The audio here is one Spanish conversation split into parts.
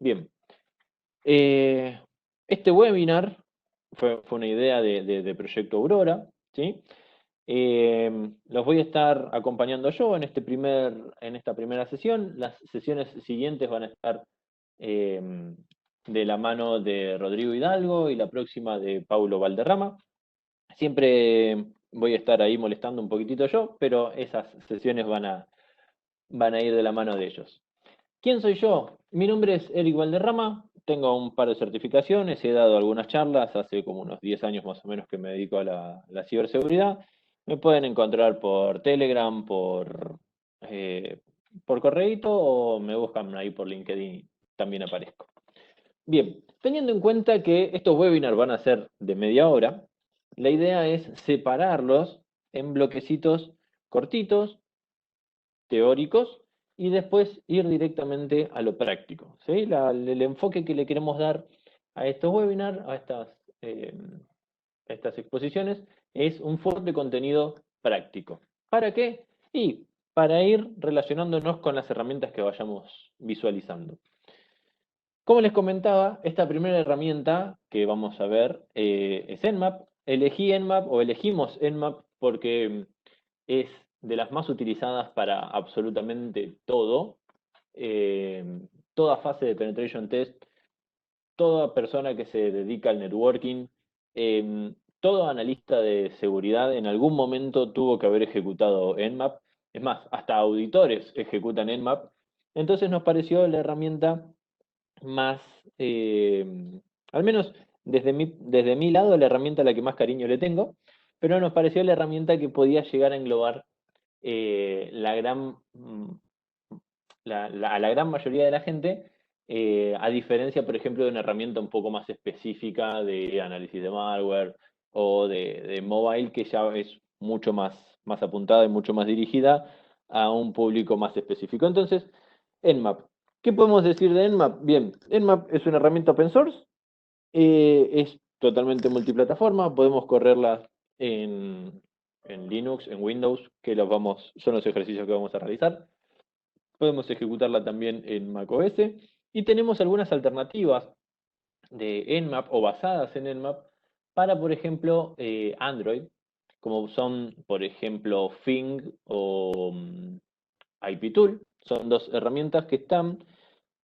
Bien. Este webinar fue una idea de Proyecto Aurora, ¿sí? Los voy a estar acompañando yo en esta primera sesión. Las sesiones siguientes van a estar eh, de la mano de Rodrigo Hidalgo y la próxima de Paulo Valderrama. Siempre voy a estar ahí molestando un poquitito yo, pero esas sesiones van a ir de la mano de ellos. ¿Quién soy yo? Mi nombre es Eric Valderrama, tengo un par de certificaciones, he dado algunas charlas, hace como unos 10 años más o menos que me dedico a la ciberseguridad. Me pueden encontrar por Telegram, por correíto o me buscan ahí por LinkedIn, también aparezco. Bien, teniendo en cuenta que estos webinars van a ser de media hora, la idea es separarlos en bloquecitos cortitos, teóricos, y después ir directamente a lo práctico, ¿sí? El enfoque que le queremos dar a estos webinars, eh, a estas exposiciones, es un fuerte contenido práctico. ¿Para qué? Y para ir relacionándonos con las herramientas que vayamos visualizando. Como les comentaba, esta primera herramienta que vamos a ver es Nmap. Elegí Nmap o elegimos Nmap porque es de las más utilizadas para absolutamente todo. Eh, Toda fase de penetration test, toda persona que se dedica al networking, todo analista de seguridad en algún momento tuvo que haber ejecutado Nmap. Es más, hasta auditores ejecutan Nmap. Entonces nos pareció la herramienta más, eh, al menos desde mi lado, la herramienta a la que más cariño le tengo, pero nos pareció la herramienta que podía llegar a englobar la gran, a la gran mayoría de la gente, a diferencia, por ejemplo, de una herramienta un poco más específica de análisis de malware o de mobile, que ya es mucho más apuntada y mucho más dirigida a un público más específico. Entonces, Nmap. ¿Qué podemos decir de Nmap? Bien, Nmap es una herramienta open source, es totalmente multiplataforma, podemos correrla en, en Linux, en Windows, son los ejercicios que vamos a realizar. Podemos ejecutarla también en macOS y tenemos algunas alternativas de Nmap o basadas en Nmap para, por ejemplo, Android, como son, por ejemplo, Fing o IPTool. Son dos herramientas que están,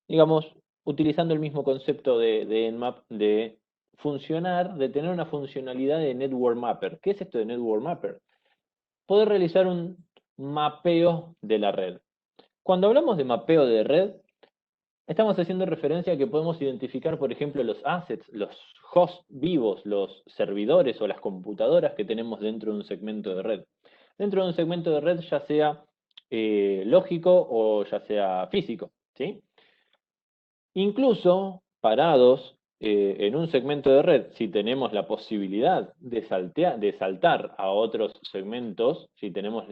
digamos, utilizando el mismo concepto de Nmap de funcionar, de tener una funcionalidad de Network Mapper. ¿Qué es esto de Network Mapper? Poder realizar un mapeo de la red. Cuando hablamos de mapeo de red, estamos haciendo referencia a que podemos identificar, por ejemplo, los assets, los hosts vivos, los servidores o las computadoras que tenemos dentro de un segmento de red. Dentro de un segmento de red, ya sea lógico o ya sea físico, ¿sí? Incluso parados en un segmento de red, si tenemos la posibilidad de saltar a otros segmentos, si tenemos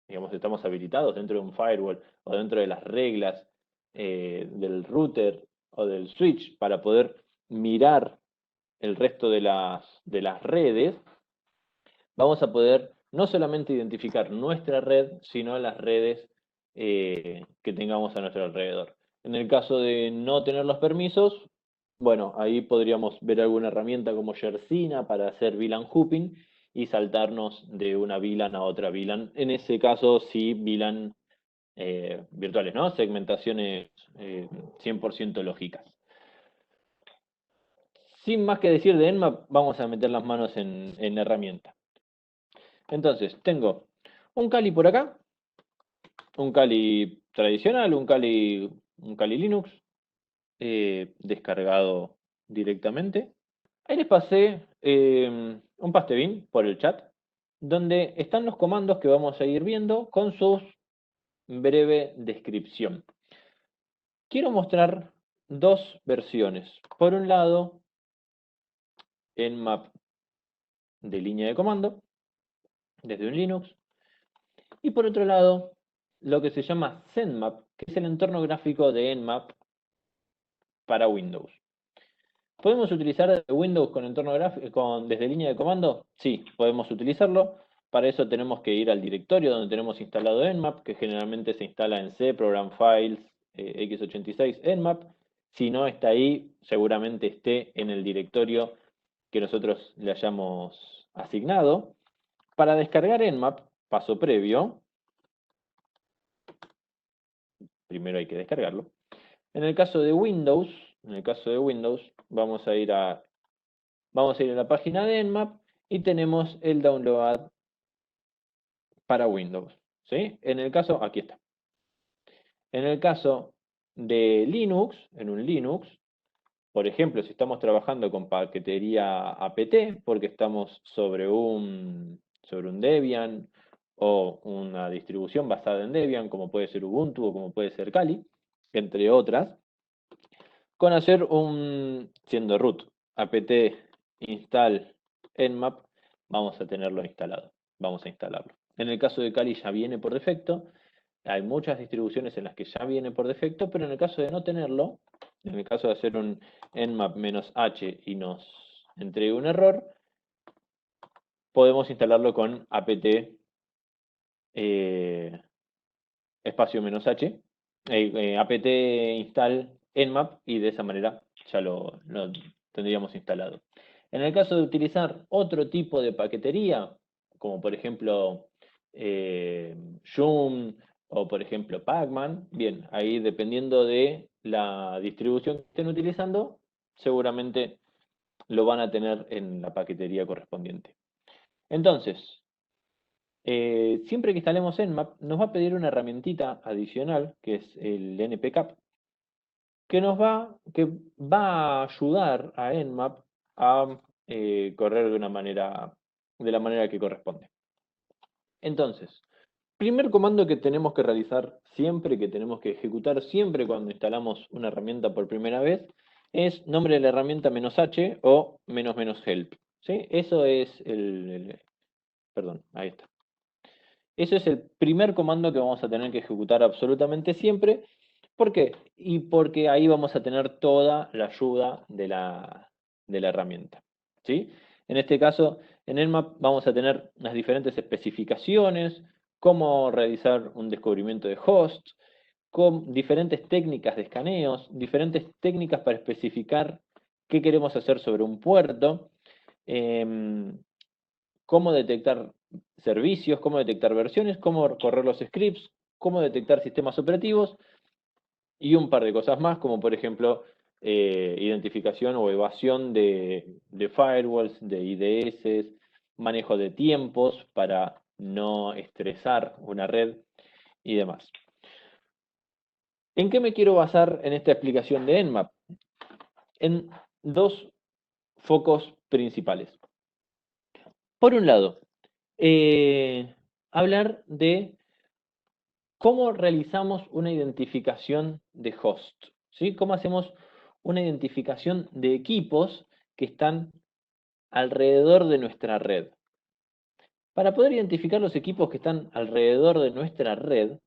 digamos, estamos habilitados dentro de un firewall o dentro de las reglas del router o del switch para poder mirar el resto de las redes, vamos a poder no solamente identificar nuestra red, sino las redes que tengamos a nuestro alrededor. En el caso de no tener los permisos, bueno, ahí podríamos ver alguna herramienta como Yersina para hacer VLAN hooping y saltarnos de una VLAN a otra VLAN. En ese caso, sí, VLAN virtuales, ¿no? Segmentaciones 100% lógicas. Sin más que decir de Nmap, vamos a meter las manos en la herramienta. Entonces, tengo un Kali por acá, un Kali tradicional, un Kali Linux, descargado directamente. Ahí les pasé un pastebin por el chat, donde están los comandos que vamos a ir viendo con su breve descripción. Quiero mostrar dos versiones. Por un lado, Nmap de línea de comando, desde un Linux, y por otro lado, lo que se llama ZenMap, que es el entorno gráfico de Nmap para Windows. ¿Podemos utilizar Windows con entorno gráfico desde línea de comando? Sí, podemos utilizarlo. Para eso tenemos que ir al directorio donde tenemos instalado Nmap, que generalmente se instala en C, Program Files, x86, Nmap, Si no está ahí, seguramente esté en el directorio que nosotros le hayamos asignado. Para descargar Nmap, paso previo, primero hay que descargarlo. En el caso de Windows, vamos a ir a la página de Nmap y tenemos el download para Windows. ¿Sí? En el caso, aquí está. En el caso de Linux, en un Linux, por ejemplo, si estamos trabajando con paquetería apt, porque estamos sobre un Debian o una distribución basada en Debian, como puede ser Ubuntu o como puede ser Kali, entre otras, con hacer siendo root apt install nmap, vamos a tenerlo instalado, vamos a instalarlo. En el caso de Kali ya viene por defecto, hay muchas distribuciones en las que ya viene por defecto, pero en el caso de no tenerlo, en el caso de hacer un nmap-h y nos entregue un error, podemos instalarlo con apt espacio "-h", apt install nmap, y de esa manera ya lo tendríamos instalado. En el caso de utilizar otro tipo de paquetería, como por ejemplo Joom o por ejemplo Pacman, bien, ahí dependiendo de la distribución que estén utilizando, seguramente lo van a tener en la paquetería correspondiente. Entonces, siempre que instalemos Nmap, nos va a pedir una herramientita adicional, que es el npcap, que va a ayudar a Nmap a correr de la manera que corresponde. Entonces, primer comando que tenemos que realizar siempre, que tenemos que ejecutar siempre cuando instalamos una herramienta por primera vez, es nombre de la herramienta "-h" o "-help". ¿Sí? Eso es perdón, ahí está. Ese es el primer comando que vamos a tener que ejecutar absolutamente siempre. ¿Por qué? Y porque ahí vamos a tener toda la ayuda de la herramienta. ¿Sí? En este caso, en Nmap vamos a tener las diferentes especificaciones, cómo realizar un descubrimiento de host, con diferentes técnicas de escaneos, diferentes técnicas para especificar qué queremos hacer sobre un puerto, cómo detectar servicios, cómo detectar versiones, cómo correr los scripts, cómo detectar sistemas operativos y un par de cosas más, como por ejemplo identificación o evasión de firewalls, de IDS, manejo de tiempos para no estresar una red y demás. ¿En qué me quiero basar en esta explicación de Nmap? En dos focos principales. Por un lado, hablar de cómo realizamos una identificación de host, ¿sí? Cómo hacemos una identificación de equipos que están alrededor de nuestra red. Para poder identificar los equipos que están alrededor de nuestra red,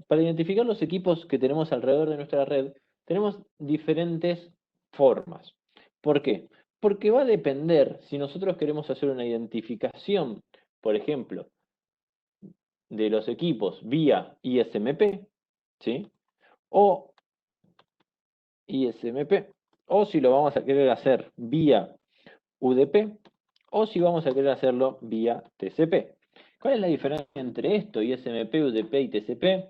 para identificar los equipos que tenemos alrededor de nuestra red, tenemos diferentes formas. ¿Por qué? Porque va a depender si nosotros queremos hacer una identificación, por ejemplo, de los equipos vía ISMP, ¿sí? O ISMP, o si lo vamos a querer hacer vía UDP, o si vamos a querer hacerlo vía TCP. ¿Cuál es la diferencia entre esto, ISMP, UDP y TCP?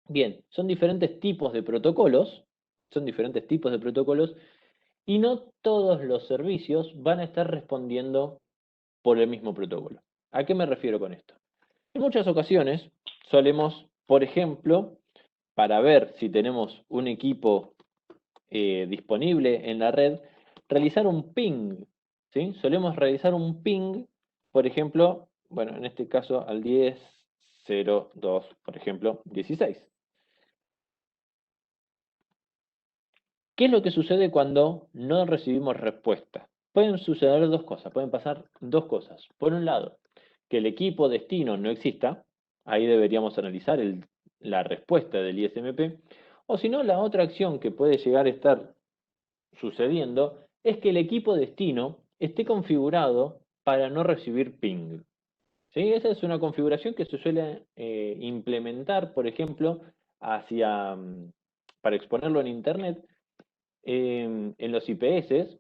Bien, son diferentes tipos de protocolos, y no todos los servicios van a estar respondiendo por el mismo protocolo. ¿A qué me refiero con esto? En muchas ocasiones solemos, por ejemplo, para ver si tenemos un equipo disponible en la red, realizar un ping, ¿sí? Solemos realizar un ping, por ejemplo, bueno, en este caso al 10.02, por ejemplo, 16. ¿Qué es lo que sucede cuando no recibimos respuesta? Pueden suceder dos cosas, pueden pasar dos cosas. Por un lado, que el equipo destino no exista, ahí deberíamos analizar la respuesta del ISMP, o si no, la otra acción que puede llegar a estar sucediendo es que el equipo destino esté configurado para no recibir ping. ¿Sí? Esa es una configuración que se suele implementar, por ejemplo, hacia para exponerlo en Internet, en los IPS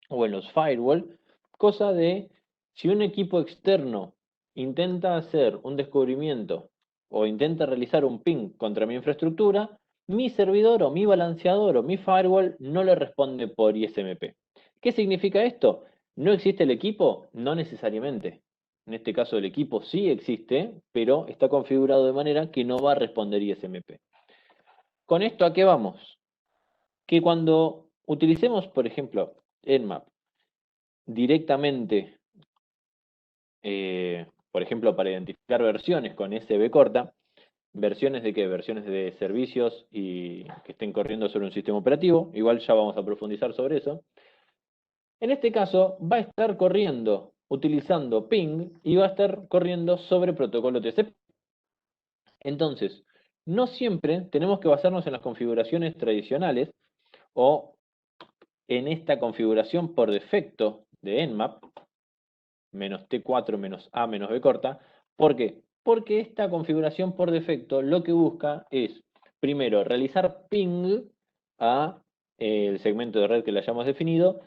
o en los firewall, cosa de si un equipo externo intenta hacer un descubrimiento o intenta realizar un ping contra mi infraestructura, mi servidor o mi balanceador o mi firewall no le responde por ISMP. ¿Qué significa esto? ¿No existe el equipo? No necesariamente. En este caso el equipo sí existe, pero está configurado de manera que no va a responder ISMP. ¿Con esto a qué vamos? Que cuando utilicemos, por ejemplo, Nmap directamente, por ejemplo, para identificar versiones con SB corta, ¿versiones de qué? Versiones de servicios y que estén corriendo sobre un sistema operativo, igual ya vamos a profundizar sobre eso. En este caso va a estar corriendo utilizando ping y va a estar corriendo sobre protocolo TCP. Entonces, no siempre tenemos que basarnos en las configuraciones tradicionales o en esta configuración por defecto de Nmap, menos T4 menos A menos B corta. ¿Por qué? Porque esta configuración por defecto lo que busca es, primero, realizar ping a el segmento de red que le hayamos definido,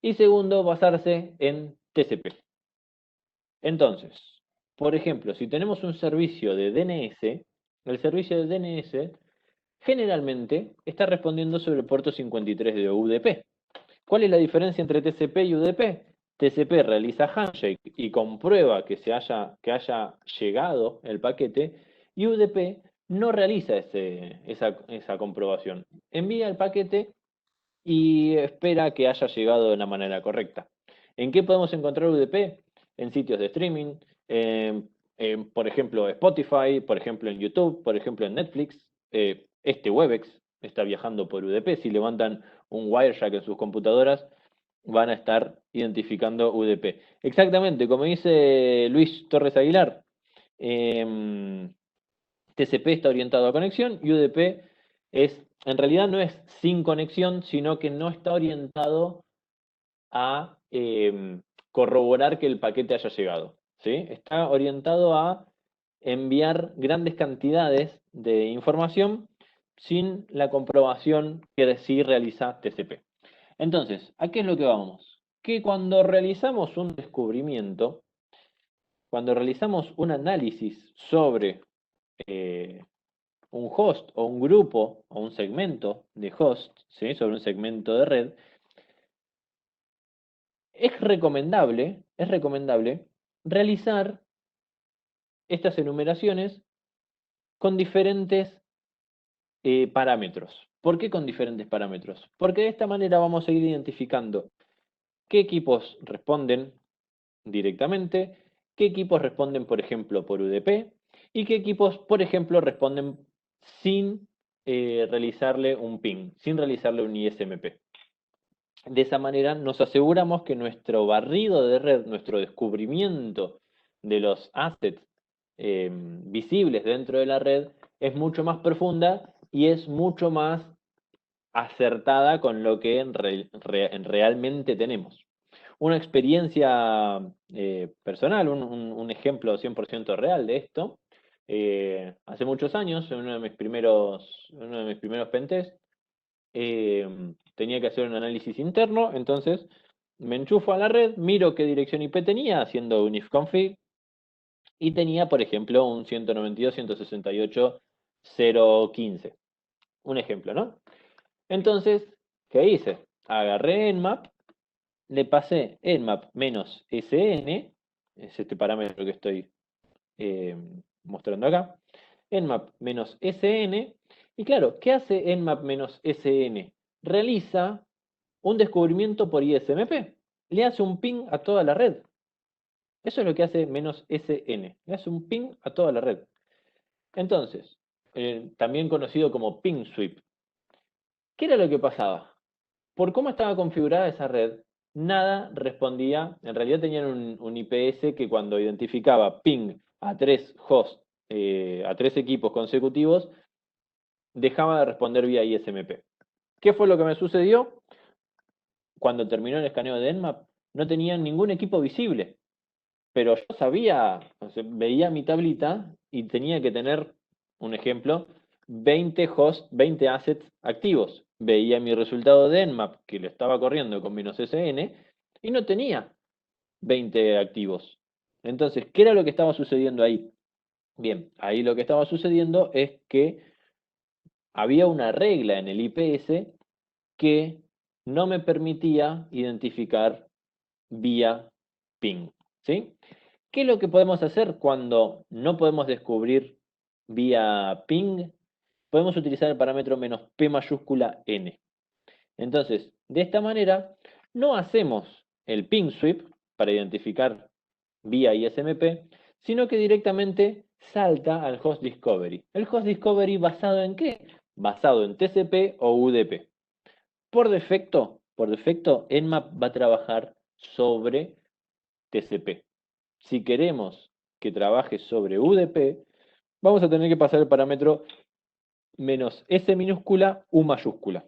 y segundo, basarse en TCP. Entonces, por ejemplo, si tenemos un servicio de DNS, el servicio de DNS generalmente está respondiendo sobre el puerto 53 de UDP. ¿Cuál es la diferencia entre TCP y UDP? TCP realiza handshake y comprueba que haya llegado el paquete, y UDP no realiza esa comprobación. Envía el paquete y espera que haya llegado de la manera correcta. ¿En qué podemos encontrar UDP? En sitios de streaming, por ejemplo, Spotify, por ejemplo, en YouTube, por ejemplo, en Netflix. Este Webex está viajando por UDP. Si levantan un Wireshark en sus computadoras, van a estar identificando UDP. Exactamente, como dice Luis Torres Aguilar, TCP está orientado a conexión y UDP en realidad no es sin conexión, sino que no está orientado a corroborar que el paquete haya llegado, ¿sí? Está orientado a enviar grandes cantidades de información sin la comprobación que sí realiza TCP. Entonces, ¿a qué es lo que vamos? Que cuando realizamos un descubrimiento, cuando realizamos un análisis sobre un host o un grupo o un segmento de host, ¿sí? Sobre un segmento de red, es recomendable realizar estas enumeraciones con diferentes parámetros. ¿Por qué con diferentes parámetros? Porque de esta manera vamos a ir identificando qué equipos responden directamente, qué equipos responden, por ejemplo, por UDP, y qué equipos, por ejemplo, responden sin realizarle un ping, sin realizarle un ISMP. De esa manera nos aseguramos que nuestro barrido de red, nuestro descubrimiento de los assets visibles dentro de la red es mucho más profunda y es mucho más acertada con lo que realmente tenemos. Una experiencia personal, un ejemplo 100% real de esto, hace muchos años, en uno de mis primeros pentests, tenía que hacer un análisis interno, entonces me enchufo a la red, miro qué dirección IP tenía, haciendo un ifconfig, y tenía, por ejemplo, un 192.168.015. Un ejemplo, ¿no? Entonces, ¿qué hice? Agarré Nmap, le pasé Nmap menos SN, es este parámetro que estoy eh, mostrando acá, Nmap menos SN, y claro, ¿qué hace Nmap menos SN? Realiza un descubrimiento por ISMP, le hace un ping a toda la red. Eso es lo que hace menos SN, le hace un ping a toda la red. Entonces, también conocido como ping sweep. ¿Qué era lo que pasaba? Por cómo estaba configurada esa red, nada respondía. En realidad tenían un IPS que cuando identificaba ping a tres hosts, a tres equipos consecutivos, dejaba de responder vía ISMP. ¿Qué fue lo que me sucedió? Cuando terminó el escaneo de Nmap, no tenía ningún equipo visible. Pero yo sabía, o sea, veía mi tablita y tenía que tener, un ejemplo, 20 hosts, 20 assets activos. Veía mi resultado de Nmap, que lo estaba corriendo con -SN, y no tenía 20 activos. Entonces, ¿qué era lo que estaba sucediendo ahí? Bien, ahí lo que estaba sucediendo es que había una regla en el IPS que no me permitía identificar vía ping, ¿sí? ¿Qué es lo que podemos hacer cuando no podemos descubrir vía ping? Podemos utilizar el parámetro "-p mayúscula n". Entonces, de esta manera, no hacemos el ping sweep para identificar vía ISMP, sino que directamente salta al host discovery. ¿El host discovery basado en qué? Basado en TCP o UDP. Por defecto, Nmap va a trabajar sobre TCP. Si queremos que trabaje sobre UDP, vamos a tener que pasar el parámetro "-s minúscula u mayúscula".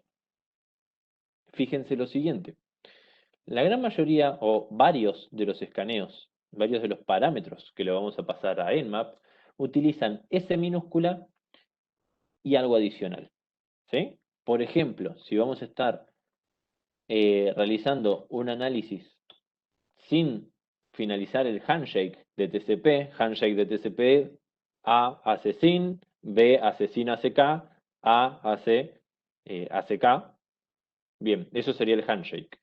Fíjense lo siguiente. La gran mayoría o varios de los escaneos, varios de los parámetros que le vamos a pasar a Nmap, utilizan S minúscula y algo adicional, ¿sí? Por ejemplo, si vamos a estar realizando un análisis sin finalizar el handshake de TCP, A hace SYN, B hace SYN ACK, A hace ACK. Bien, eso sería el handshake.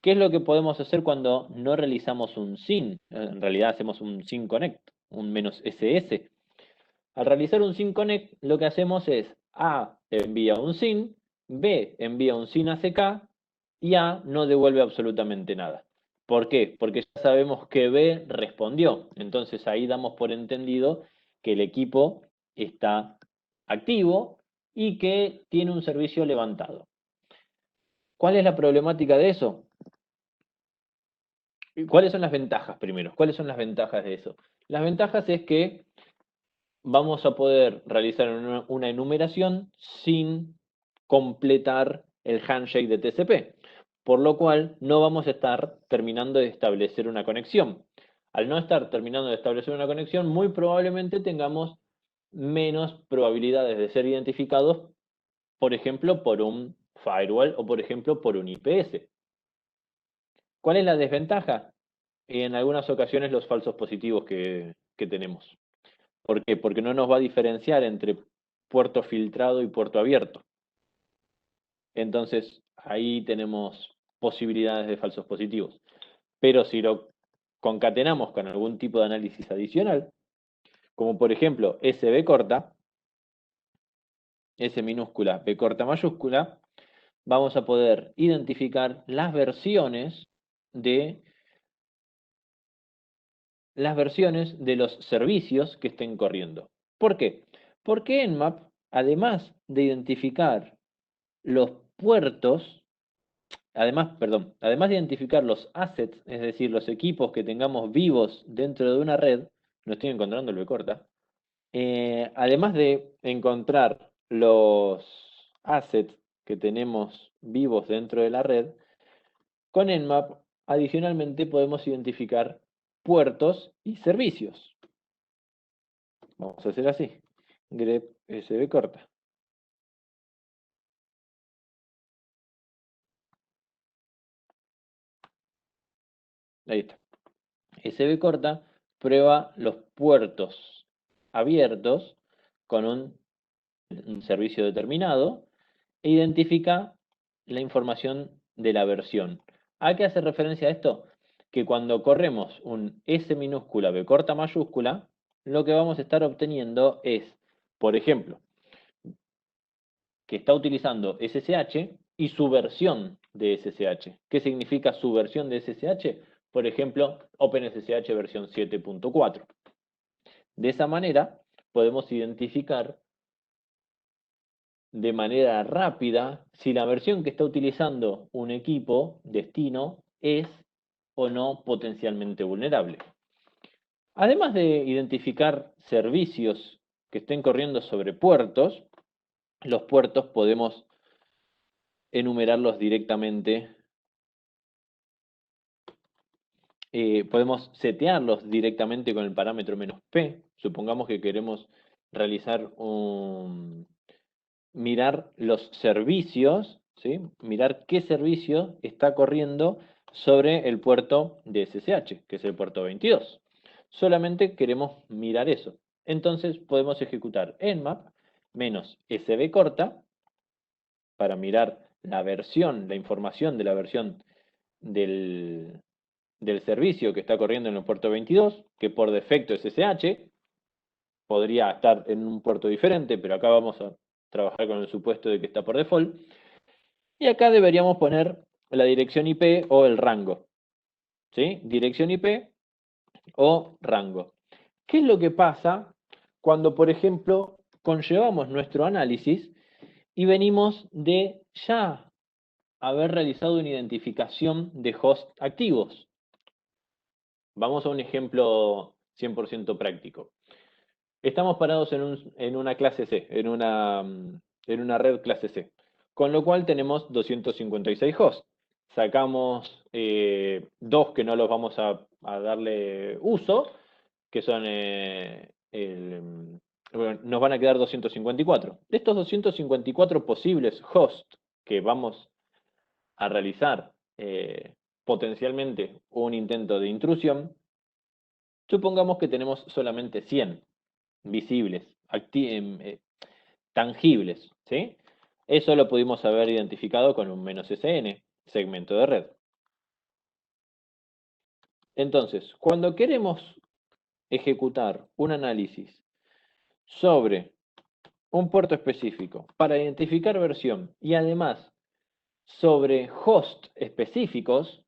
¿Qué es lo que podemos hacer cuando no realizamos un SYN? En realidad hacemos un SYN connect, un "-ss". Al realizar un SYN connect, lo que hacemos es A envía un SYN, B envía un SYN ACK y A no devuelve absolutamente nada. ¿Por qué? Porque ya sabemos que B respondió. Entonces ahí damos por entendido que el equipo está activo y que tiene un servicio levantado. ¿Cuál es la problemática de eso? ¿Cuáles son las ventajas primero? ¿Cuáles son las ventajas de eso? Las ventajas es que vamos a poder realizar una enumeración sin completar el handshake de TCP, por lo cual no vamos a estar terminando de establecer una conexión. Al no estar terminando de establecer una conexión, muy probablemente tengamos menos probabilidades de ser identificados, por ejemplo, por un firewall o, por ejemplo, por un IPS. ¿Cuál es la desventaja? En algunas ocasiones los falsos positivos que tenemos. ¿Por qué? Porque no nos va a diferenciar entre puerto filtrado y puerto abierto. Entonces, ahí tenemos posibilidades de falsos positivos. Pero si lo concatenamos con algún tipo de análisis adicional, como por ejemplo SB corta, S minúscula, B corta mayúscula, vamos a poder identificar las versiones de los servicios que estén corriendo. ¿Por qué? Porque Nmap, además de identificar los puertos, además de identificar los assets, es decir, los equipos que tengamos vivos dentro de una red, no estoy encontrando el B corta, además de encontrar los assets que tenemos vivos dentro de la red, con Nmap adicionalmente podemos identificar puertos y servicios. Vamos a hacer así. grep sb corta. Ahí está. SB corta prueba los puertos abiertos con un servicio determinado e identifica la información de la versión. ¿A qué hace referencia esto? Que cuando corremos un S minúscula B corta mayúscula, lo que vamos a estar obteniendo es, por ejemplo, que está utilizando SSH y su versión de SSH. ¿Qué significa su versión de SSH? Por ejemplo, OpenSSH versión 7.4. De esa manera podemos identificar de manera rápida si la versión que está utilizando un equipo destino es o no potencialmente vulnerable. Además de identificar servicios que estén corriendo sobre puertos, los puertos podemos enumerarlos directamente, podemos setearlos directamente con el parámetro "-p". Supongamos que queremos realizar mirar los servicios, ¿sí? Mirar qué servicio está corriendo sobre el puerto de SSH, que es el puerto 22. Solamente queremos mirar eso. Entonces podemos ejecutar nmap menos sb corta para mirar la versión, la información de la versión del, del servicio que está corriendo en el puerto 22, que por defecto es SSH, podría estar en un puerto diferente, pero acá vamos a trabajar con el supuesto de que está por default. Y acá deberíamos poner la dirección IP o el rango. ¿Sí? Dirección IP o rango. ¿Qué es lo que pasa cuando, por ejemplo, conllevamos nuestro análisis y venimos de ya haber realizado una identificación de host activos? Vamos a un ejemplo 100% práctico. Estamos parados en una clase C, en una red clase C, con lo cual tenemos 256 hosts. Sacamos dos que no los vamos a darle uso, que son, bueno, nos van a quedar 254. De estos 254 posibles hosts que vamos a realizar potencialmente un intento de intrusión, supongamos que tenemos solamente 100 visibles, tangibles, ¿sí? Eso lo pudimos haber identificado con un "-sn", segmento de red. Entonces, cuando queremos ejecutar un análisis sobre un puerto específico para identificar versión y además sobre host específicos,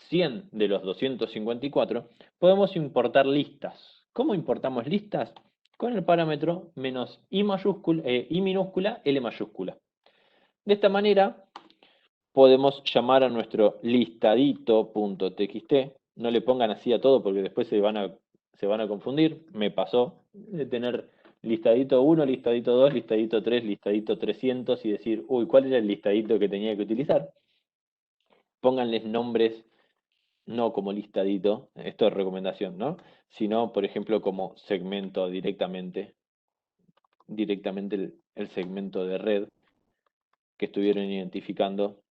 100 de los 254, podemos importar listas. ¿Cómo importamos listas? Con el parámetro menos I minúscula, L mayúscula. De esta manera podemos llamar a nuestro listadito.txt. No le pongan así a todo porque después se van a confundir. Me pasó de tener listadito 1, listadito 2, listadito 3, listadito 300 y decir, uy, ¿cuál era el listadito que tenía que utilizar? Pónganles nombres no como listadito, esto es recomendación, ¿no? Sino, por ejemplo, como segmento directamente el segmento de red que estuvieron identificando.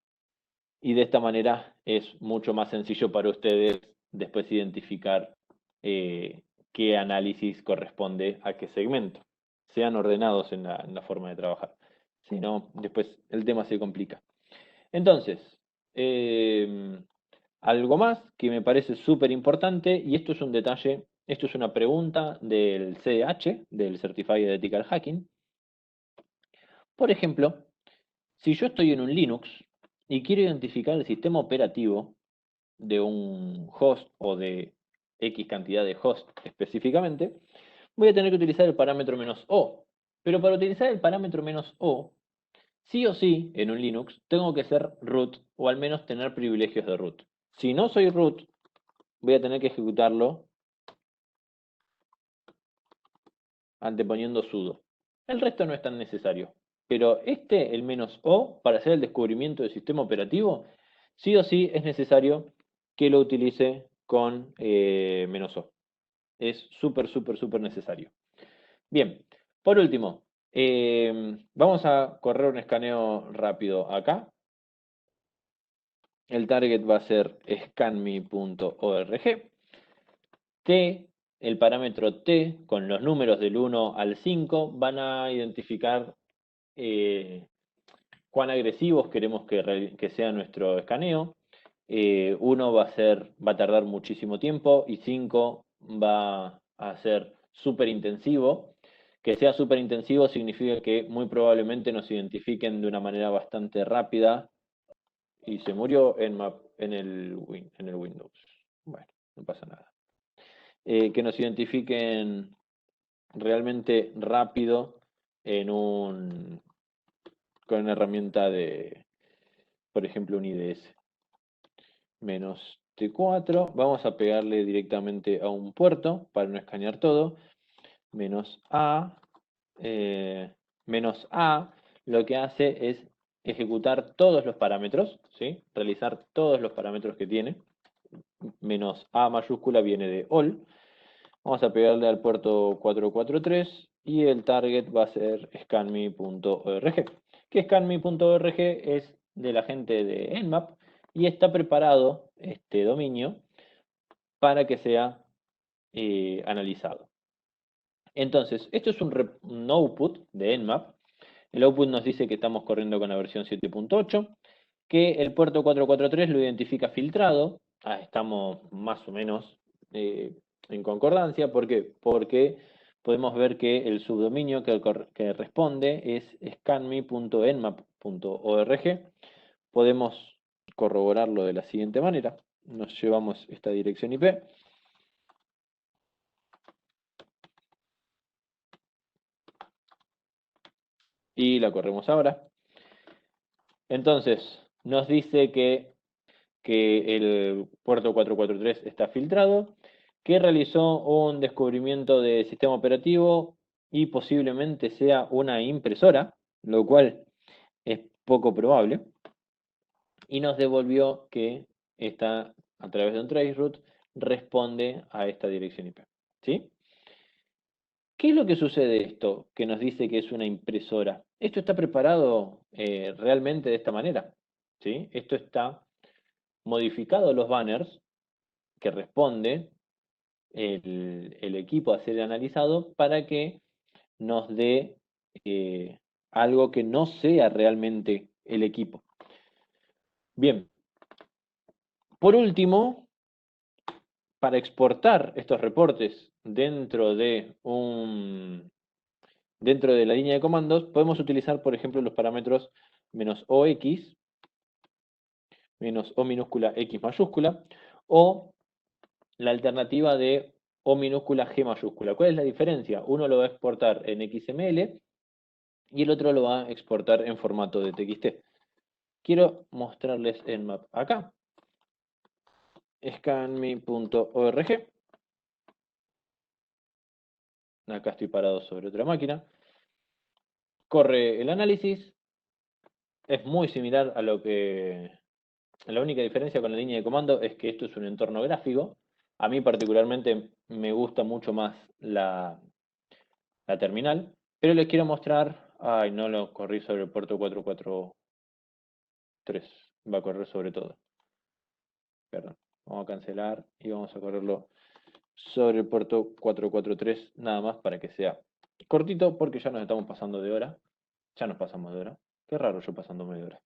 Y de esta manera es mucho más sencillo para ustedes después identificar qué análisis corresponde a qué segmento. Sean ordenados en la forma de trabajar. Si no, después el tema se complica. Entonces, algo más que me parece súper importante, y esto es un detalle, esto es una pregunta del CDH, del Certified Ethical Hacking. Por ejemplo, si yo estoy en un Linux y quiero identificar el sistema operativo de un host o de X cantidad de hosts específicamente, voy a tener que utilizar el parámetro "-o". Pero para utilizar el parámetro "-o", sí o sí, en un Linux, tengo que ser root o al menos tener privilegios de root. Si no soy root, voy a tener que ejecutarlo anteponiendo sudo. El resto no es tan necesario. Pero el "-o", para hacer el descubrimiento del sistema operativo, sí o sí es necesario que lo utilice con "-o". Es súper, súper, súper necesario. Bien, por último, vamos a correr un escaneo rápido acá. El target va a ser scanme.org. El parámetro T, con los números del 1 al 5, van a identificar cuán agresivos queremos que sea nuestro escaneo. 1 va a tardar muchísimo tiempo y 5 va a ser súper intensivo. Que sea súper intensivo significa que muy probablemente nos identifiquen de una manera bastante rápida. Y se murió en el Windows. Bueno, no pasa nada. Que nos identifiquen realmente rápido con una herramienta de, por ejemplo, un IDS. Menos T4, vamos a pegarle directamente a un puerto para no escanear todo. Menos A, lo que hace es ejecutar todos los parámetros, ¿sí? Realizar todos los parámetros que tiene. Menos A mayúscula viene de all. Vamos a pegarle al puerto 443 y el target va a ser scanme.org. Que scanme.org es de la gente de Nmap y está preparado este dominio para que sea analizado. Entonces, esto es un output de Nmap. El output nos dice que estamos corriendo con la versión 7.8, que el puerto 443 lo identifica filtrado. Estamos más o menos en concordancia. ¿Por qué? Porque podemos ver que el subdominio que responde es scanme.nmap.org. Podemos corroborarlo de la siguiente manera. Nos llevamos esta dirección IP y la corremos ahora. Entonces, nos dice que el puerto 443 está filtrado, que realizó un descubrimiento de sistema operativo y posiblemente sea una impresora, lo cual es poco probable, y nos devolvió que está a través de un traceroute responde a esta dirección IP. ¿Sí? ¿Qué es lo que sucede esto que nos dice que es una impresora? Esto está preparado realmente de esta manera. ¿Sí? Esto está modificado los banners que responde el equipo a ser analizado para que nos dé algo que no sea realmente el equipo. Bien, por último, para exportar estos reportes dentro de la línea de comandos, podemos utilizar, por ejemplo, los parámetros "-ox", "-o minúscula x mayúscula", o la alternativa de "o minúscula g mayúscula". ¿Cuál es la diferencia? Uno lo va a exportar en XML y el otro lo va a exportar en formato de TXT. Quiero mostrarles Nmap acá. Scanme.org. Acá estoy parado sobre otra máquina. Corre el análisis. Es muy similar a lo que... La única diferencia con la línea de comando es que esto es un entorno gráfico. A mí particularmente me gusta mucho más la terminal, pero les quiero mostrar... Ay, no lo corrí sobre el puerto 443. Va a correr sobre todo. Perdón. Vamos a cancelar y vamos a correrlo sobre el puerto 443 nada más para que sea cortito porque ya nos estamos pasando de hora. Ya nos pasamos de hora. Qué raro yo pasándome de hora.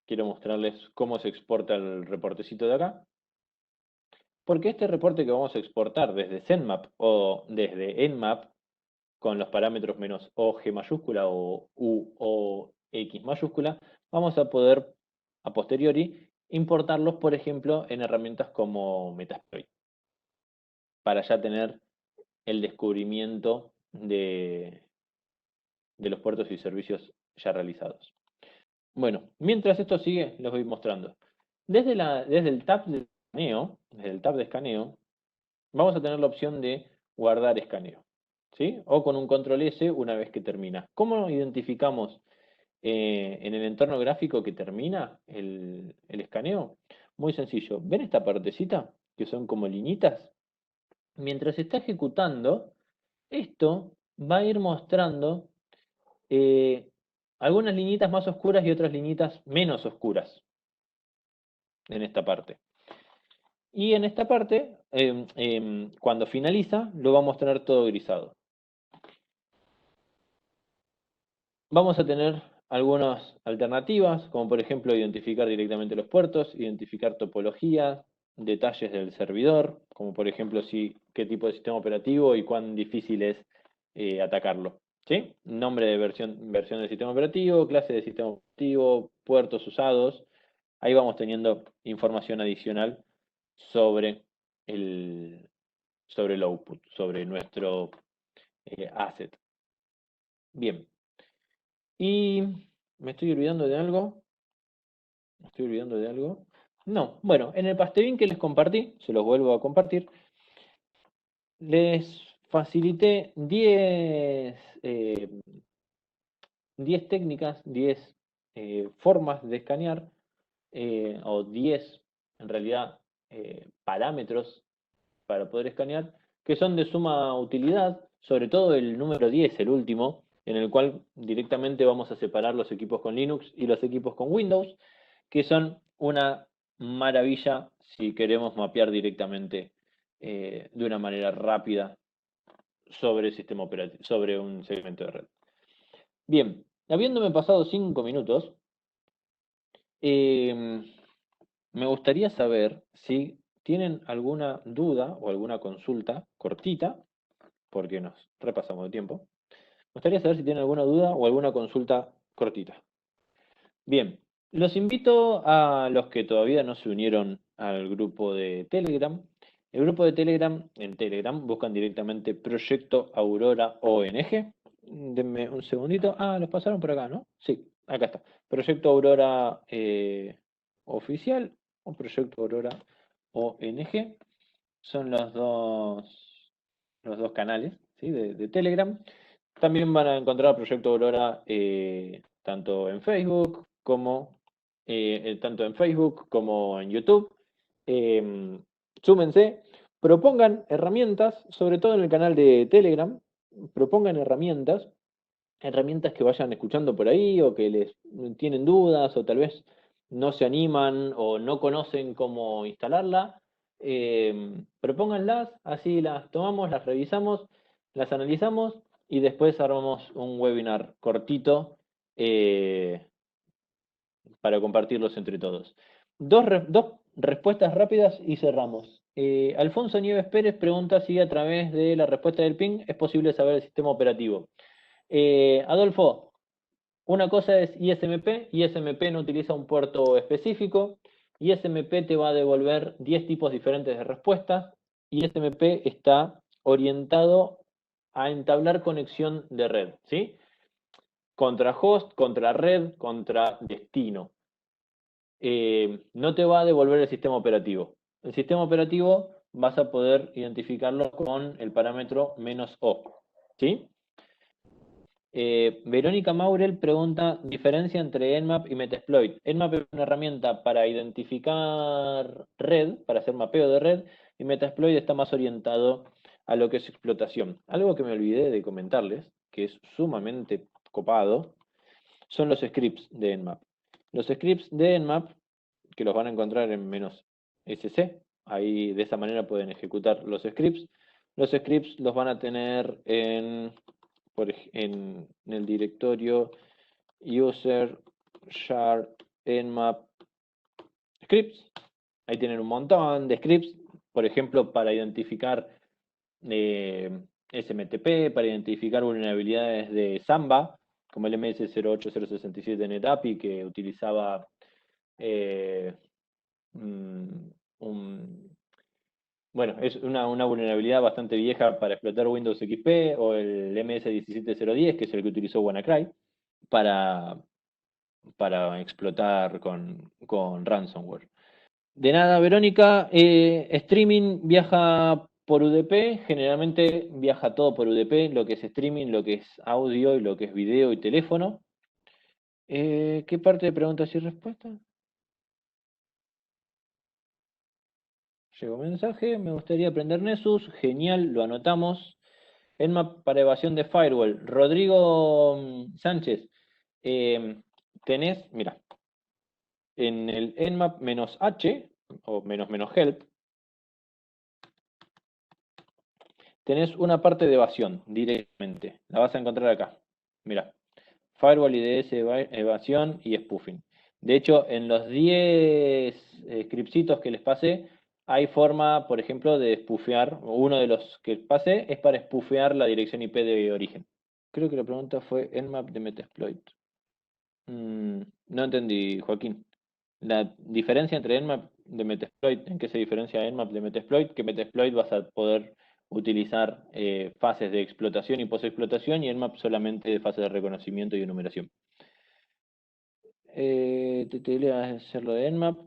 Quiero mostrarles cómo se exporta el reportecito de acá. Porque este reporte que vamos a exportar desde ZenMap o desde Nmap con los parámetros "-o", "g" mayúscula o "u", "o", "x" mayúscula, vamos a poder a posteriori importarlos, por ejemplo, en herramientas como Metasploit, para ya tener el descubrimiento de los puertos y servicios ya realizados. Bueno, mientras esto sigue, les voy mostrando. Desde el tab de escaneo, vamos a tener la opción de guardar escaneo, ¿sí? O con un control S una vez que termina. ¿Cómo identificamos en el entorno gráfico que termina el escaneo? Muy sencillo. ¿Ven esta partecita? Que son como liñitas. Mientras se está ejecutando, esto va a ir mostrando eh, algunas liñitas más oscuras y otras liñitas menos oscuras en esta parte. Y en esta parte, cuando finaliza, lo va a mostrar todo grisado. Vamos a tener algunas alternativas, como por ejemplo identificar directamente los puertos, identificar topologías, detalles del servidor, como por ejemplo qué tipo de sistema operativo y cuán difícil es atacarlo. ¿Sí? Nombre de versión del sistema operativo, clase de sistema operativo, puertos usados. Ahí vamos teniendo información adicional sobre sobre el output, sobre nuestro asset. Bien. Y me estoy olvidando de algo. ¿Me estoy olvidando de algo? No. Bueno, en el pastebin que les compartí, se los vuelvo a compartir, les facilité 10 técnicas, 10 formas de escanear, o 10 en realidad parámetros para poder escanear, que son de suma utilidad sobre todo el número 10, el último, en el cual directamente vamos a separar los equipos con Linux y los equipos con Windows, que son una maravilla si queremos mapear directamente de una manera rápida sobre el sistema operativo, sobre un segmento de red. Bien, habiéndome pasado 5 minutos, eh, me gustaría saber si tienen alguna duda o alguna consulta cortita, porque nos repasamos de tiempo. Me gustaría saber si tienen alguna duda o alguna consulta cortita. Bien, los invito a los que todavía no se unieron al grupo de Telegram. El grupo de Telegram, en Telegram, buscan directamente Proyecto Aurora ONG. Denme un segundito. Ah, los pasaron por acá, ¿no? Sí, acá está. Proyecto Aurora Oficial o Proyecto Aurora ONG. Son los dos canales, ¿sí? de Telegram. También van a encontrar Proyecto Aurora tanto en Facebook como en YouTube. Eh, Súmense, propongan herramientas, sobre todo en el canal de Telegram, propongan herramientas que vayan escuchando por ahí o que les tienen dudas o tal vez no se animan o no conocen cómo instalarla. Propónganlas, así las tomamos, las revisamos, las analizamos y después armamos un webinar cortito eh, para compartirlos entre todos. Dos respuestas rápidas y cerramos. Alfonso Nieves Pérez pregunta si a través de la respuesta del ping es posible saber el sistema operativo. Adolfo, una cosa es ISMP, ISMP no utiliza un puerto específico, ISMP te va a devolver 10 tipos diferentes de respuestas, ISMP está orientado a entablar conexión de red, ¿sí? Contra host, contra red, contra destino. No te va a devolver el sistema operativo. El sistema operativo vas a poder identificarlo con el parámetro "-o", ¿sí? Verónica Maurel pregunta, diferencia entre Nmap y Metasploit. Nmap es una herramienta para identificar red, para hacer mapeo de red, y Metasploit está más orientado a lo que es explotación. Algo que me olvidé de comentarles, que es sumamente copado, son los scripts de Nmap. Los scripts de Nmap, que los van a encontrar en "-sc", ahí de esa manera pueden ejecutar los scripts. Los scripts los van a tener en el directorio user char nmap scripts. Ahí tienen un montón de scripts, por ejemplo, para identificar SMTP, para identificar vulnerabilidades de Samba, como el MS08067 NetAPI, que utilizaba bueno, es una vulnerabilidad bastante vieja para explotar Windows XP, o el MS17010, que es el que utilizó WannaCry, para, para explotar con ransomware. De nada, Verónica. Streaming viaja por UDP, generalmente viaja todo por UDP, lo que es streaming, lo que es audio y lo que es video y teléfono. ¿Qué parte de preguntas y respuestas? Llegó mensaje, me gustaría aprender Nessus, genial, lo anotamos. Nmap para evasión de firewall. Rodrigo Sánchez, tenés, mira, en el Nmap-H o "-help, tenés una parte de evasión directamente. La vas a encontrar acá. Mira, firewall, IDS, evasión y spoofing. De hecho, en los 10 scriptsitos que les pasé, hay forma, por ejemplo, de spoofear. Uno de los que pasé es para spoofear la dirección IP de origen. Creo que la pregunta fue Nmap de Metasploit. No entendí, Joaquín. La diferencia entre Nmap de Metasploit, ¿en qué se diferencia Nmap de Metasploit? Que Metasploit vas a poder utilizar fases de explotación y post-explotación, y Nmap solamente de fases de reconocimiento y enumeración. TTL va a ser lo de Nmap.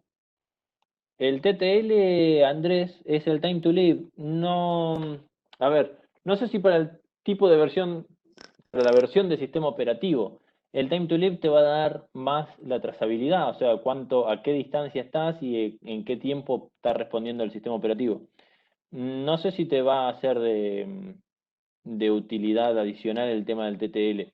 El TTL, Andrés, es el time to live. No, a ver, no sé si para el tipo de versión, para la versión de sistema operativo, el time to live te va a dar más la trazabilidad, o sea, a qué distancia estás y en qué tiempo está respondiendo el sistema operativo. No sé si te va a hacer de utilidad adicional el tema del TTL.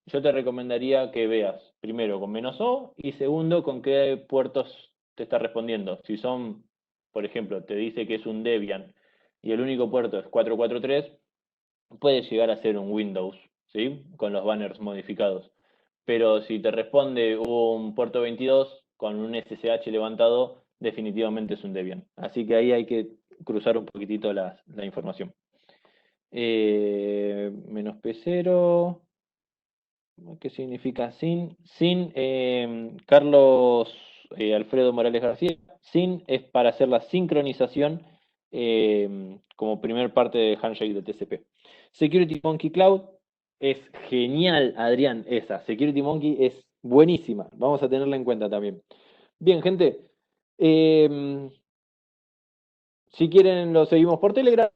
Yo te recomendaría que veas primero con menos O y segundo con qué puertos te está respondiendo. Si son, por ejemplo, te dice que es un Debian y el único puerto es 443, puede llegar a ser un Windows, ¿sí? Con los banners modificados. Pero si te responde un puerto 22 con un SSH levantado, definitivamente es un Debian. Así que ahí hay que cruzar un poquitito la información. Menos P0, ¿qué significa sin? Sin, Carlos Alfredo Morales García, sin es para hacer la sincronización como primer parte de Handshake de TCP. Security Monkey Cloud es genial, Adrián, esa. Security Monkey es buenísima. Vamos a tenerla en cuenta también. Bien, gente. eh, si quieren, lo seguimos por Telegram.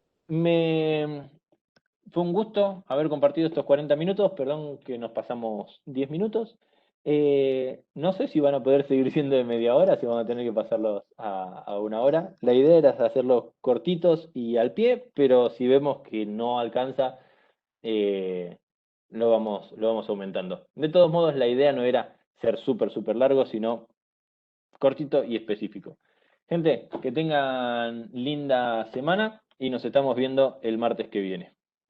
Fue un gusto haber compartido estos 40 minutos. Perdón que nos pasamos 10 minutos. No sé si van a poder seguir siendo de media hora, si van a tener que pasarlos a una hora. La idea era hacerlos cortitos y al pie, pero si vemos que no alcanza, eh, lo vamos aumentando. De todos modos, la idea no era ser súper, súper largo, sino cortito y específico. Gente, que tengan linda semana y nos estamos viendo el martes que viene.